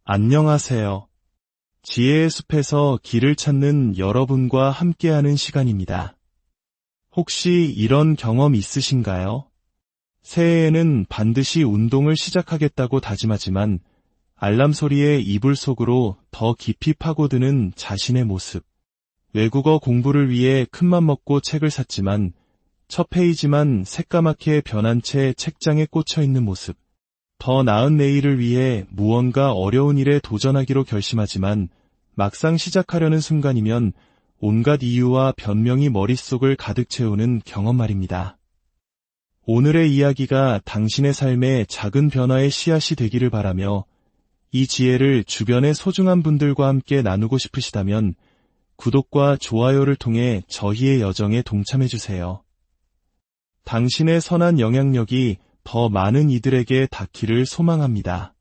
안녕하세요. 지혜의 숲에서 길을 찾는 여러분과 함께하는 시간입니다. 혹시 이런 경험 있으신가요? 새해에는 반드시 운동을 시작하겠다고 다짐하지만 알람 소리에 이불 속으로 더 깊이 파고드는 자신의 모습. 외국어 공부를 위해 큰맘 먹고 책을 샀지만 첫 페이지만 새까맣게 변한 채 책장에 꽂혀 있는 모습. 더 나은 내일을 위해 무언가 어려운 일에 도전하기로 결심하지만 막상 시작하려는 순간이면 온갖 이유와 변명이 머릿속을 가득 채우는 경험 말입니다. 오늘의 이야기가 당신의 삶에 작은 변화의 씨앗이 되기를 바라며 이 지혜를 주변의 소중한 분들과 함께 나누고 싶으시다면 구독과 좋아요를 통해 저희의 여정에 동참해주세요. 당신의 선한 영향력이 더 많은 이들에게 닿기를 소망합니다.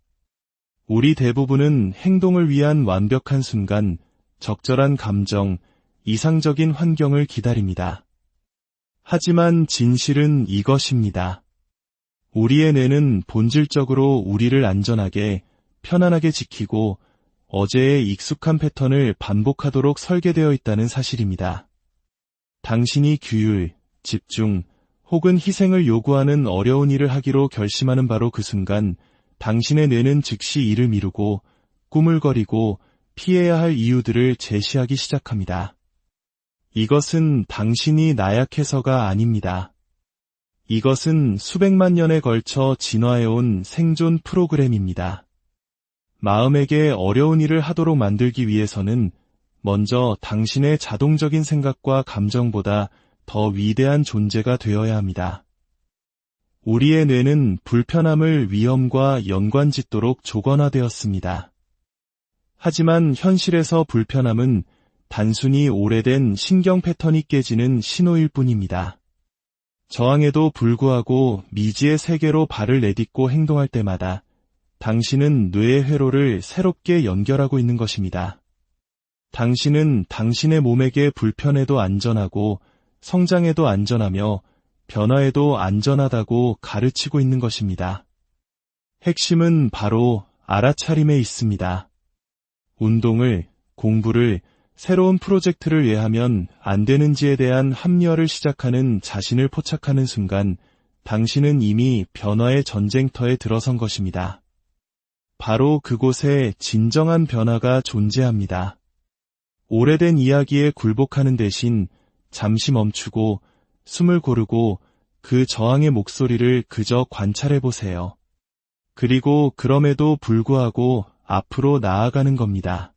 우리 대부분은 행동을 위한 완벽한 순간, 적절한 감정, 이상적인 환경을 기다립니다. 하지만 진실은 이것입니다. 우리의 뇌는 본질적으로 우리를 안전하게, 편안하게 지키고 어제의 익숙한 패턴을 반복하도록 설계되어 있다는 사실입니다. 당신이 규율, 집중, 혹은 희생을 요구하는 어려운 일을 하기로 결심하는 바로 그 순간 당신의 뇌는 즉시 이를 미루고 꾸물거리고 피해야 할 이유들을 제시하기 시작합니다. 이것은 당신이 나약해서가 아닙니다. 이것은 수백만 년에 걸쳐 진화해온 생존 프로그램입니다. 마음에게 어려운 일을 하도록 만들기 위해서는 먼저 당신의 자동적인 생각과 감정보다 더 위대한 존재가 되어야 합니다. 우리의 뇌는 불편함을 위험과 연관짓도록 조건화되었습니다. 하지만 현실에서 불편함은 단순히 오래된 신경 패턴이 깨지는 신호일 뿐입니다. 저항에도 불구하고 미지의 세계로 발을 내딛고 행동할 때마다 당신은 뇌의 회로를 새롭게 연결하고 있는 것입니다. 당신은 당신의 몸에게 불편해도 안전하고 성장에도 안전하며 변화에도 안전하다고 가르치고 있는 것입니다. 핵심은 바로 알아차림에 있습니다. 운동을, 공부를, 새로운 프로젝트를 왜 하면 안 되는지에 대한 합리화를 시작하는 자신을 포착하는 순간 당신은 이미 변화의 전쟁터에 들어선 것입니다. 바로 그곳에 진정한 변화가 존재합니다. 오래된 이야기에 굴복하는 대신 잠시 멈추고 숨을 고르고 그 저항의 목소리를 그저 관찰해보세요. 그리고 그럼에도 불구하고 앞으로 나아가는 겁니다.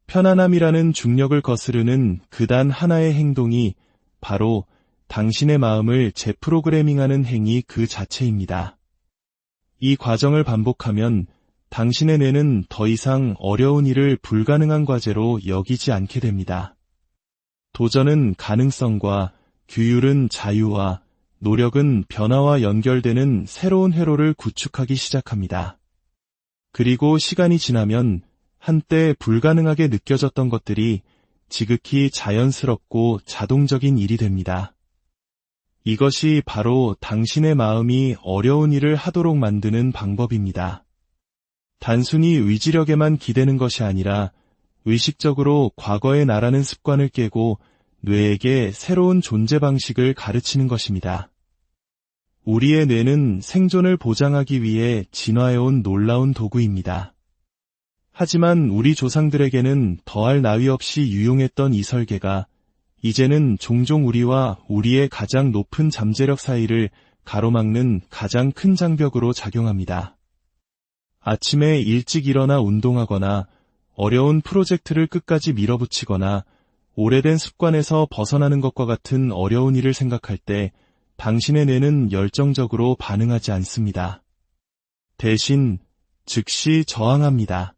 편안함이라는 중력을 거스르는 그단 하나의 행동이 바로 당신의 마음을 재프로그래밍하는 행위 그 자체입니다. 이 과정을 반복하면 당신의 뇌는 더 이상 어려운 일을 불가능한 과제로 여기지 않게 됩니다. 도전은 가능성과, 규율은 자유와, 노력은 변화와 연결되는 새로운 회로를 구축하기 시작합니다. 그리고 시간이 지나면 한때 불가능하게 느껴졌던 것들이 지극히 자연스럽고 자동적인 일이 됩니다. 이것이 바로 당신의 마음이 어려운 일을 하도록 만드는 방법입니다. 단순히 의지력에만 기대는 것이 아니라 의식적으로 과거의 나라는 습관을 깨고 뇌에게 새로운 존재 방식을 가르치는 것입니다. 우리의 뇌는 생존을 보장하기 위해 진화해온 놀라운 도구입니다. 하지만 우리 조상들에게는 더할 나위 없이 유용했던 이 설계가 이제는 종종 우리와 우리의 가장 높은 잠재력 사이를 가로막는 가장 큰 장벽으로 작용합니다. 아침에 일찍 일어나 운동하거나 어려운 프로젝트를 끝까지 밀어붙이거나 오래된 습관에서 벗어나는 것과 같은 어려운 일을 생각할 때 당신의 뇌는 열정적으로 반응하지 않습니다. 대신 즉시 저항합니다.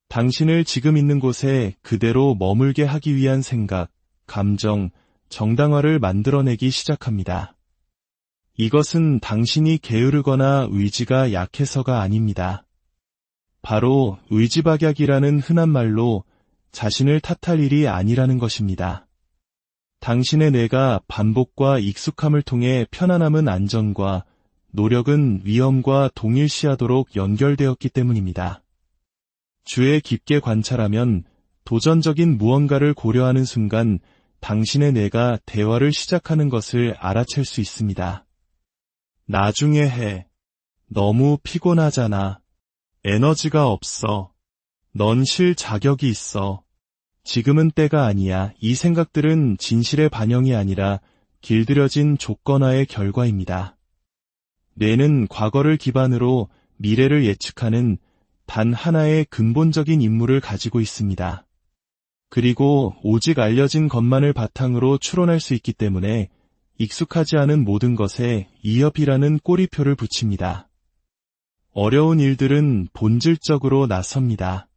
당신을 지금 있는 곳에 그대로 머물게 하기 위한 생각, 감정, 정당화를 만들어내기 시작합니다. 이것은 당신이 게으르거나 의지가 약해서가 아닙니다. 바로 의지박약이라는 흔한 말로 자신을 탓할 일이 아니라는 것입니다. 당신의 뇌가 반복과 익숙함을 통해 편안함은 안전과 노력은 위험과 동일시하도록 연결되었기 때문입니다. 주에 깊게 관찰하면 도전적인 무언가를 고려하는 순간 당신의 뇌가 대화를 시작하는 것을 알아챌 수 있습니다. 나중에 해. 너무 피곤하잖아. 에너지가 없어. 넌 쉴 자격이 있어. 지금은 때가 아니야. 이 생각들은 진실의 반영이 아니라 길들여진 조건화의 결과입니다. 뇌는 과거를 기반으로 미래를 예측하는 단 하나의 근본적인 임무를 가지고 있습니다. 그리고 오직 알려진 것만을 바탕으로 추론할 수 있기 때문에 익숙하지 않은 모든 것에 이협이라는 꼬리표를 붙입니다. 어려운 일들은 본질적으로 낯섭니다.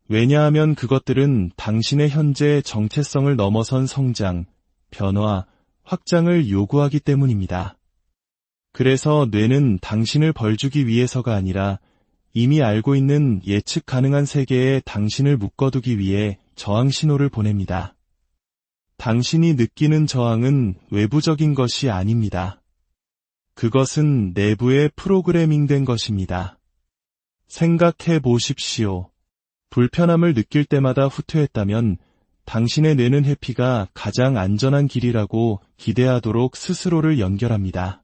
왜냐하면 그것들은 당신의 현재 정체성을 넘어선 성장, 변화, 확장을 요구하기 때문입니다. 그래서 뇌는 당신을 벌주기 위해서가 아니라 이미 알고 있는 예측 가능한 세계에 당신을 묶어두기 위해 저항 신호를 보냅니다. 당신이 느끼는 저항은 외부적인 것이 아닙니다. 그것은 내부에 프로그래밍된 것입니다. 생각해 보십시오. 불편함을 느낄 때마다 후퇴했다면 당신의 뇌는 회피가 가장 안전한 길이라고 기대하도록 스스로를 연결합니다.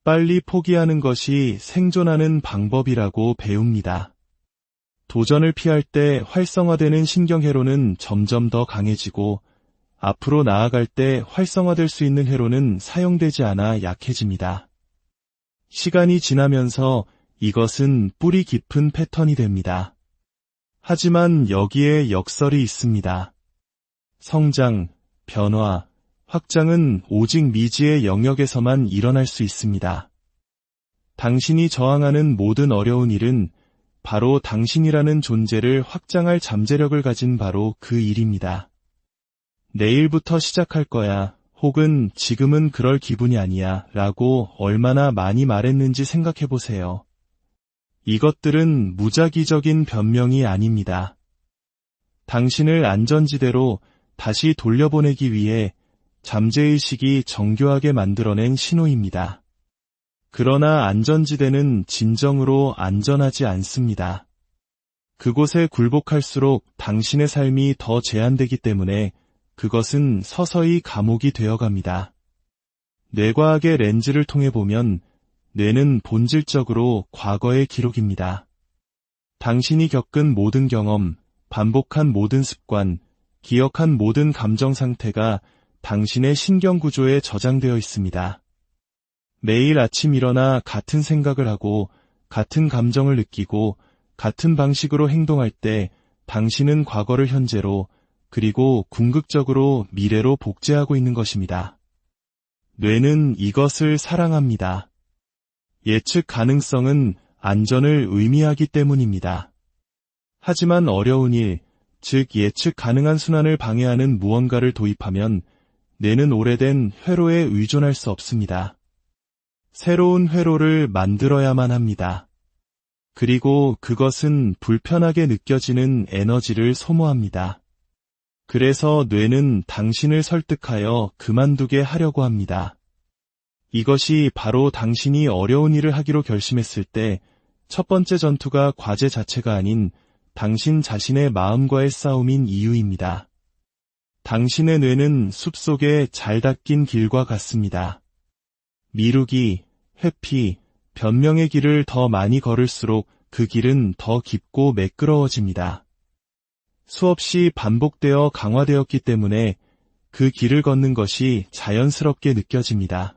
빨리 포기하는 것이 생존하는 방법이라고 배웁니다. 도전을 피할 때 활성화되는 신경회로는 점점 더 강해지고 앞으로 나아갈 때 활성화될 수 있는 회로는 사용되지 않아 약해집니다. 시간이 지나면서 이것은 뿌리 깊은 패턴이 됩니다. 하지만 여기에 역설이 있습니다. 성장, 변화, 확장은 오직 미지의 영역에서만 일어날 수 있습니다. 당신이 저항하는 모든 어려운 일은 바로 당신이라는 존재를 확장할 잠재력을 가진 바로 그 일입니다. 내일부터 시작할 거야, 혹은 지금은 그럴 기분이 아니야 라고 얼마나 많이 말했는지 생각해 보세요. 이것들은 무작위적인 변명이 아닙니다. 당신을 안전지대로 다시 돌려보내기 위해 잠재의식이 정교하게 만들어낸 신호입니다. 그러나 안전지대는 진정으로 안전하지 않습니다. 그곳에 굴복할수록 당신의 삶이 더 제한되기 때문에 그것은 서서히 감옥이 되어갑니다. 뇌과학의 렌즈를 통해 보면 뇌는 본질적으로 과거의 기록입니다. 당신이 겪은 모든 경험, 반복한 모든 습관, 기억한 모든 감정 상태가 당신의 신경구조에 저장되어 있습니다. 매일 아침 일어나 같은 생각을 하고 같은 감정을 느끼고 같은 방식으로 행동할 때 당신은 과거를 현재로 그리고 궁극적으로 미래로 복제하고 있는 것입니다. 뇌는 이것을 사랑합니다. 예측 가능성은 안전을 의미하기 때문입니다. 하지만 어려운 일, 즉 예측 가능한 순환을 방해하는 무언가를 도입하면 뇌는 오래된 회로에 의존할 수 없습니다. 새로운 회로를 만들어야만 합니다. 그리고 그것은 불편하게 느껴지는 에너지를 소모합니다. 그래서 뇌는 당신을 설득하여 그만두게 하려고 합니다. 이것이 바로 당신이 어려운 일을 하기로 결심했을 때 첫 번째 전투가 과제 자체가 아닌 당신 자신의 마음과의 싸움인 이유입니다. 당신의 뇌는 숲속에 잘 닦인 길과 같습니다. 미루기, 회피, 변명의 길을 더 많이 걸을수록 그 길은 더 깊고 매끄러워집니다. 수없이 반복되어 강화되었기 때문에 그 길을 걷는 것이 자연스럽게 느껴집니다.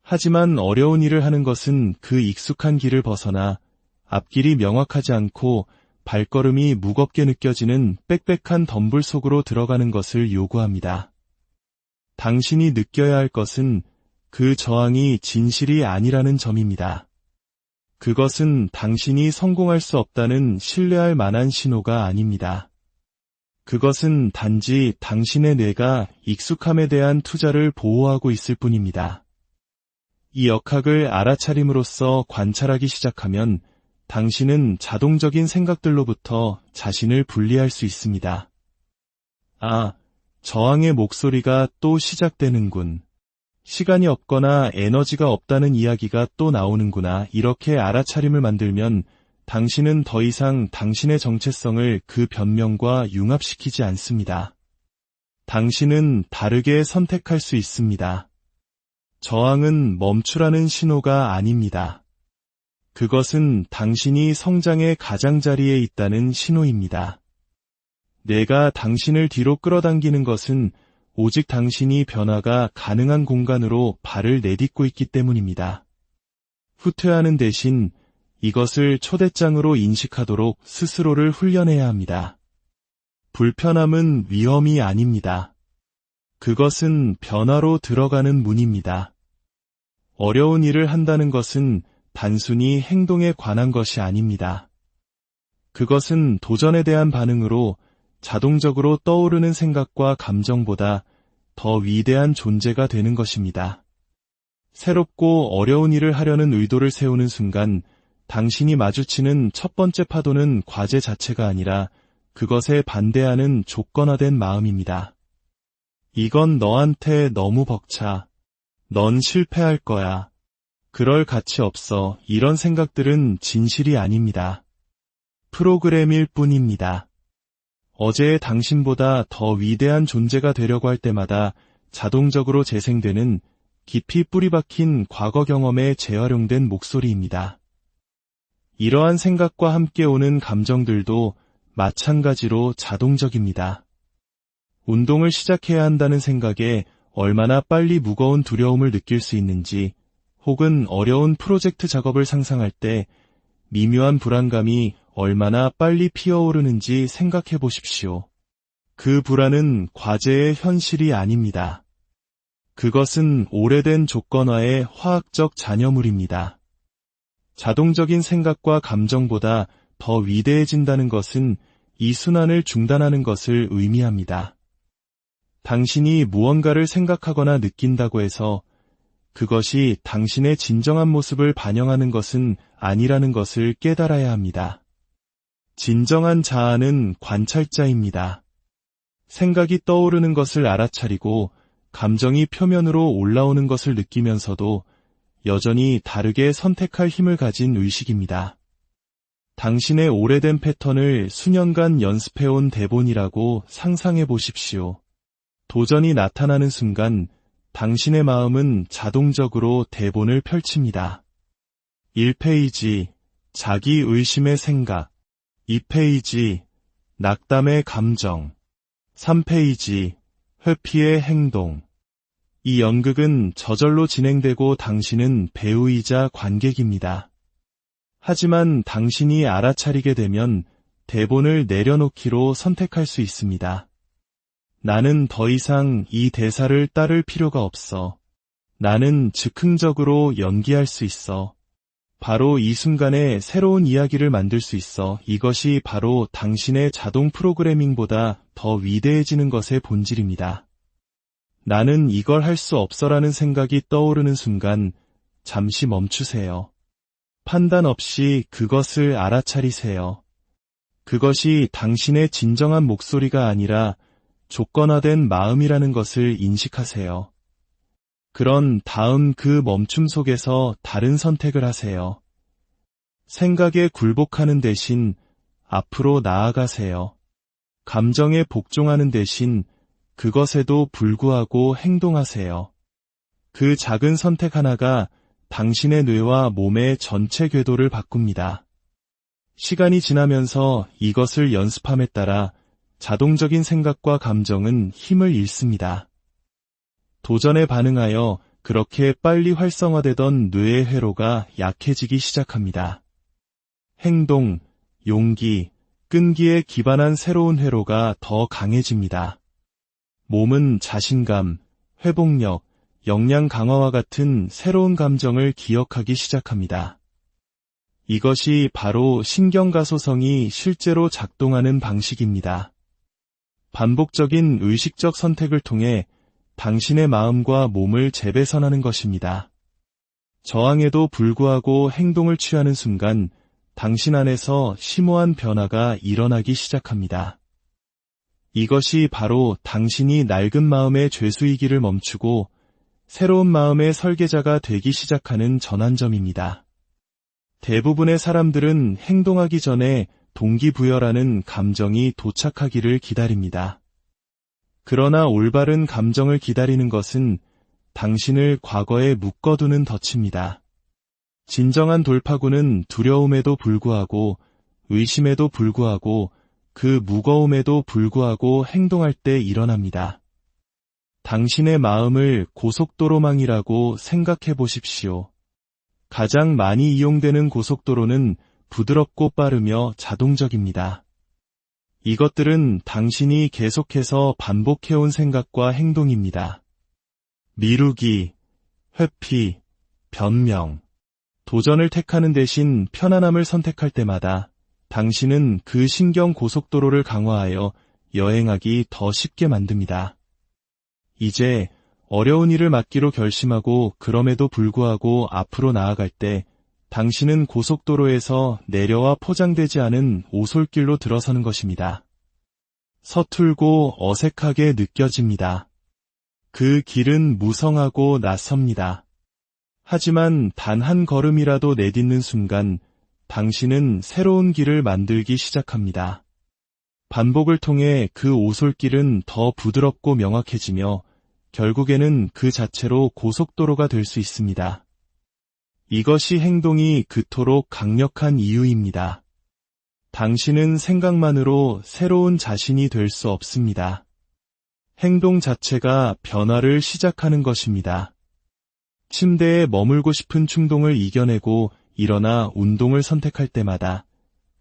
하지만 어려운 일을 하는 것은 그 익숙한 길을 벗어나 앞길이 명확하지 않고 발걸음이 무겁게 느껴지는 빽빽한 덤불 속으로 들어가는 것을 요구합니다. 당신이 느껴야 할 것은 그 저항이 진실이 아니라는 점입니다. 그것은 당신이 성공할 수 없다는 신뢰할 만한 신호가 아닙니다. 그것은 단지 당신의 뇌가 익숙함에 대한 투자를 보호하고 있을 뿐입니다. 이 역학을 알아차림으로써 관찰하기 시작하면 당신은 자동적인 생각들로부터 자신을 분리할 수 있습니다. 아, 저항의 목소리가 또 시작되는군. 시간이 없거나 에너지가 없다는 이야기가 또 나오는구나. 이렇게 알아차림을 만들면 당신은 더 이상 당신의 정체성을 그 변명과 융합시키지 않습니다. 당신은 다르게 선택할 수 있습니다. 저항은 멈추라는 신호가 아닙니다. 그것은 당신이 성장의 가장자리에 있다는 신호입니다. 내가 당신을 뒤로 끌어당기는 것은 오직 당신이 변화가 가능한 공간으로 발을 내딛고 있기 때문입니다. 후퇴하는 대신 이것을 초대장으로 인식하도록 스스로를 훈련해야 합니다. 불편함은 위험이 아닙니다. 그것은 변화로 들어가는 문입니다. 어려운 일을 한다는 것은 단순히 행동에 관한 것이 아닙니다. 그것은 도전에 대한 반응으로 자동적으로 떠오르는 생각과 감정보다 더 위대한 존재가 되는 것입니다. 새롭고 어려운 일을 하려는 의도를 세우는 순간 당신이 마주치는 첫 번째 파도는 과제 자체가 아니라 그것에 반대하는 조건화된 마음입니다. 이건 너한테 너무 벅차. 넌 실패할 거야. 그럴 가치 없어. 이런 생각들은 진실이 아닙니다. 프로그램일 뿐입니다. 어제의 당신보다 더 위대한 존재가 되려고 할 때마다 자동적으로 재생되는 깊이 뿌리박힌 과거 경험에 재활용된 목소리입니다. 이러한 생각과 함께 오는 감정들도 마찬가지로 자동적입니다. 운동을 시작해야 한다는 생각에 얼마나 빨리 무거운 두려움을 느낄 수 있는지, 혹은 어려운 프로젝트 작업을 상상할 때 미묘한 불안감이 얼마나 빨리 피어오르는지 생각해 보십시오. 그 불안은 과제의 현실이 아닙니다. 그것은 오래된 조건화의 화학적 잔여물입니다. 자동적인 생각과 감정보다 더 위대해진다는 것은 이 순환을 중단하는 것을 의미합니다. 당신이 무언가를 생각하거나 느낀다고 해서 그것이 당신의 진정한 모습을 반영하는 것은 아니라는 것을 깨달아야 합니다. 진정한 자아는 관찰자입니다. 생각이 떠오르는 것을 알아차리고 감정이 표면으로 올라오는 것을 느끼면서도 여전히 다르게 선택할 힘을 가진 의식입니다. 당신의 오래된 패턴을 수년간 연습해온 대본이라고 상상해 보십시오. 도전이 나타나는 순간 당신의 마음은 자동적으로 대본을 펼칩니다. 1페이지, 자기 의심의 생각. 2페이지, 낙담의 감정. 3페이지, 회피의 행동. 이 연극은 저절로 진행되고 당신은 배우이자 관객입니다. 하지만 당신이 알아차리게 되면 대본을 내려놓기로 선택할 수 있습니다. 나는 더 이상 이 대사를 따를 필요가 없어. 나는 즉흥적으로 연기할 수 있어. 바로 이 순간에 새로운 이야기를 만들 수 있어. 이것이 바로 당신의 자동 프로그래밍보다 더 위대해지는 것의 본질입니다. 나는 이걸 할 수 없어라는 생각이 떠오르는 순간 잠시 멈추세요. 판단 없이 그것을 알아차리세요. 그것이 당신의 진정한 목소리가 아니라 조건화된 마음이라는 것을 인식하세요. 그런 다음 그 멈춤 속에서 다른 선택을 하세요. 생각에 굴복하는 대신 앞으로 나아가세요. 감정에 복종하는 대신 그것에도 불구하고 행동하세요. 그 작은 선택 하나가 당신의 뇌와 몸의 전체 궤도를 바꿉니다. 시간이 지나면서 이것을 연습함에 따라 자동적인 생각과 감정은 힘을 잃습니다. 도전에 반응하여 그렇게 빨리 활성화되던 뇌의 회로가 약해지기 시작합니다. 행동, 용기, 끈기에 기반한 새로운 회로가 더 강해집니다. 몸은 자신감, 회복력, 역량 강화와 같은 새로운 감정을 기억하기 시작합니다. 이것이 바로 신경가소성이 실제로 작동하는 방식입니다. 반복적인 의식적 선택을 통해 당신의 마음과 몸을 재배선하는 것입니다. 저항에도 불구하고 행동을 취하는 순간 당신 안에서 심오한 변화가 일어나기 시작합니다. 이것이 바로 당신이 낡은 마음의 죄수이기를 멈추고 새로운 마음의 설계자가 되기 시작하는 전환점입니다. 대부분의 사람들은 행동하기 전에 동기부여라는 감정이 도착하기를 기다립니다. 그러나 올바른 감정을 기다리는 것은 당신을 과거에 묶어두는 덫입니다. 진정한 돌파구는 두려움에도 불구하고, 의심에도 불구하고, 그 무거움에도 불구하고 행동할 때 일어납니다. 당신의 마음을 고속도로망이라고 생각해 보십시오. 가장 많이 이용되는 고속도로는 부드럽고 빠르며 자동적입니다. 이것들은 당신이 계속해서 반복해온 생각과 행동입니다. 미루기, 회피, 변명, 도전을 택하는 대신 편안함을 선택할 때마다 당신은 그 신경 고속도로를 강화하여 여행하기 더 쉽게 만듭니다. 이제 어려운 일을 맡기로 결심하고 그럼에도 불구하고 앞으로 나아갈 때 당신은 고속도로에서 내려와 포장되지 않은 오솔길로 들어서는 것입니다. 서툴고 어색하게 느껴집니다. 그 길은 무성하고 낯섭니다. 하지만 단 한 걸음이라도 내딛는 순간 당신은 새로운 길을 만들기 시작합니다. 반복을 통해 그 오솔길은 더 부드럽고 명확해지며 결국에는 그 자체로 고속도로가 될 수 있습니다. 이것이 행동이 그토록 강력한 이유입니다. 당신은 생각만으로 새로운 자신이 될 수 없습니다. 행동 자체가 변화를 시작하는 것입니다. 침대에 머물고 싶은 충동을 이겨내고 일어나 운동을 선택할 때마다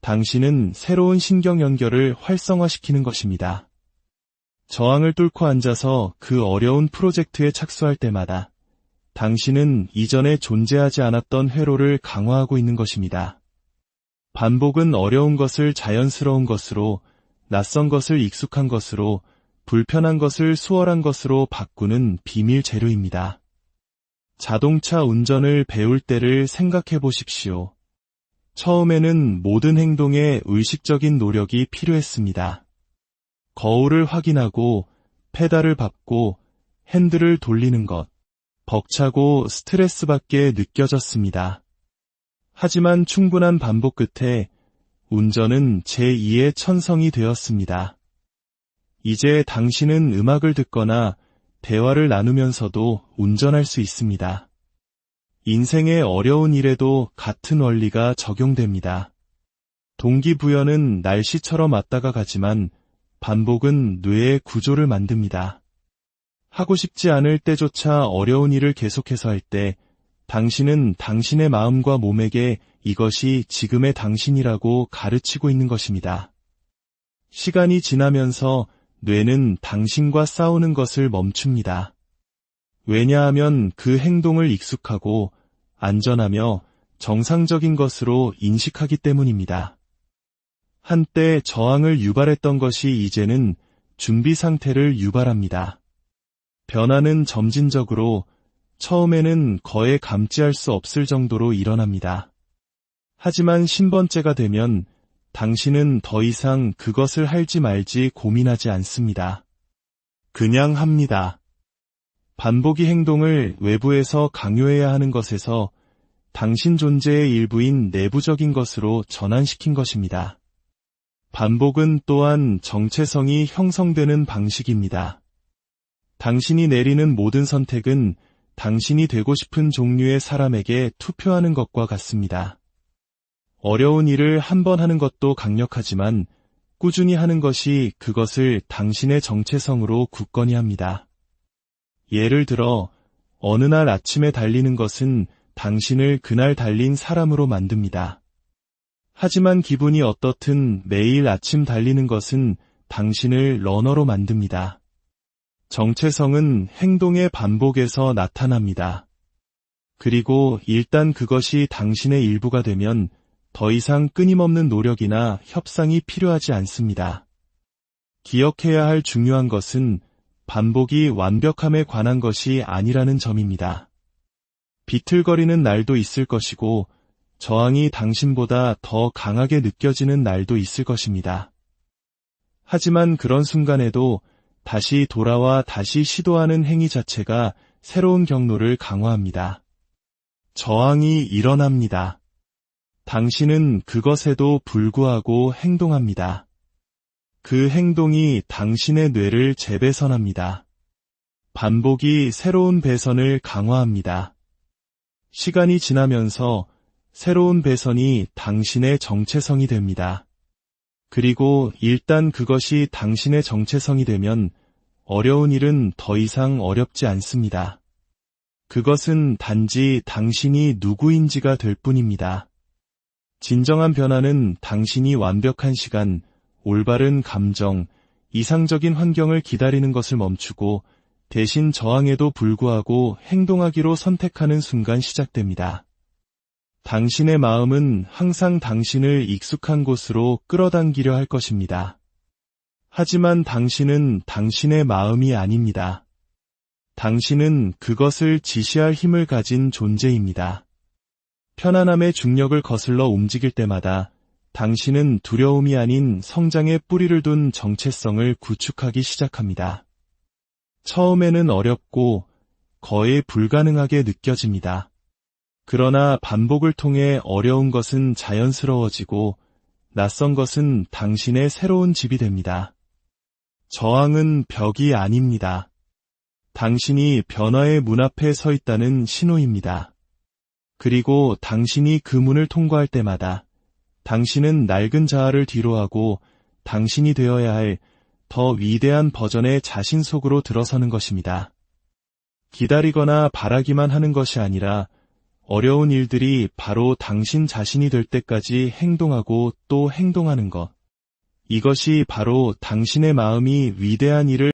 당신은 새로운 신경 연결을 활성화시키는 것입니다. 저항을 뚫고 앉아서 그 어려운 프로젝트에 착수할 때마다 당신은 이전에 존재하지 않았던 회로를 강화하고 있는 것입니다. 반복은 어려운 것을 자연스러운 것으로, 낯선 것을 익숙한 것으로, 불편한 것을 수월한 것으로 바꾸는 비밀 재료입니다. 자동차 운전을 배울 때를 생각해 보십시오. 처음에는 모든 행동에 의식적인 노력이 필요했습니다. 거울을 확인하고, 페달을 밟고, 핸들을 돌리는 것, 벅차고 스트레스받게 느껴졌습니다. 하지만 충분한 반복 끝에 운전은 제2의 천성이 되었습니다. 이제 당신은 음악을 듣거나 대화를 나누면서도 운전할 수 있습니다. 인생의 어려운 일에도 같은 원리가 적용됩니다. 동기부여는 날씨처럼 왔다가 가지만 반복은 뇌의 구조를 만듭니다. 하고 싶지 않을 때조차 어려운 일을 계속해서 할 때 당신은 당신의 마음과 몸에게 이것이 지금의 당신이라고 가르치고 있는 것입니다. 시간이 지나면서 뇌는 당신과 싸우는 것을 멈춥니다. 왜냐하면 그 행동을 익숙하고 안전하며 정상적인 것으로 인식하기 때문입니다. 한때 저항을 유발했던 것이 이제는 준비 상태를 유발합니다. 변화는 점진적으로 처음에는 거의 감지할 수 없을 정도로 일어납니다. 하지만 10번째가 되면 당신은 더 이상 그것을 할지 말지 고민하지 않습니다. 그냥 합니다. 반복이 행동을 외부에서 강요해야 하는 것에서 당신 존재의 일부인 내부적인 것으로 전환시킨 것입니다. 반복은 또한 정체성이 형성되는 방식입니다. 당신이 내리는 모든 선택은 당신이 되고 싶은 종류의 사람에게 투표하는 것과 같습니다. 어려운 일을 한 번 하는 것도 강력하지만 꾸준히 하는 것이 그것을 당신의 정체성으로 굳건히 합니다. 예를 들어 어느 날 아침에 달리는 것은 당신을 그날 달린 사람으로 만듭니다. 하지만 기분이 어떻든 매일 아침 달리는 것은 당신을 러너로 만듭니다. 정체성은 행동의 반복에서 나타납니다. 그리고 일단 그것이 당신의 일부가 되면 더 이상 끊임없는 노력이나 협상이 필요하지 않습니다. 기억해야 할 중요한 것은 반복이 완벽함에 관한 것이 아니라는 점입니다. 비틀거리는 날도 있을 것이고 저항이 당신보다 더 강하게 느껴지는 날도 있을 것입니다. 하지만 그런 순간에도 다시 돌아와 다시 시도하는 행위 자체가 새로운 경로를 강화합니다. 저항이 일어납니다. 당신은 그것에도 불구하고 행동합니다. 그 행동이 당신의 뇌를 재배선합니다. 반복이 새로운 배선을 강화합니다. 시간이 지나면서 새로운 배선이 당신의 정체성이 됩니다. 그리고 일단 그것이 당신의 정체성이 되면 어려운 일은 더 이상 어렵지 않습니다. 그것은 단지 당신이 누구인지가 될 뿐입니다. 진정한 변화는 당신이 완벽한 시간, 올바른 감정, 이상적인 환경을 기다리는 것을 멈추고 대신 저항에도 불구하고 행동하기로 선택하는 순간 시작됩니다. 당신의 마음은 항상 당신을 익숙한 곳으로 끌어당기려 할 것입니다. 하지만 당신은 당신의 마음이 아닙니다. 당신은 그것을 지시할 힘을 가진 존재입니다. 편안함의 중력을 거슬러 움직일 때마다 당신은 두려움이 아닌 성장의 뿌리를 둔 정체성을 구축하기 시작합니다. 처음에는 어렵고 거의 불가능하게 느껴집니다. 그러나 반복을 통해 어려운 것은 자연스러워지고 낯선 것은 당신의 새로운 집이 됩니다. 저항은 벽이 아닙니다. 당신이 변화의 문 앞에 서 있다는 신호입니다. 그리고 당신이 그 문을 통과할 때마다 당신은 낡은 자아를 뒤로하고 당신이 되어야 할 더 위대한 버전의 자신 속으로 들어서는 것입니다. 기다리거나 바라기만 하는 것이 아니라 어려운 일들이 바로 당신 자신이 될 때까지 행동하고 또 행동하는 것. 이것이 바로 당신의 마음이 위대한 일을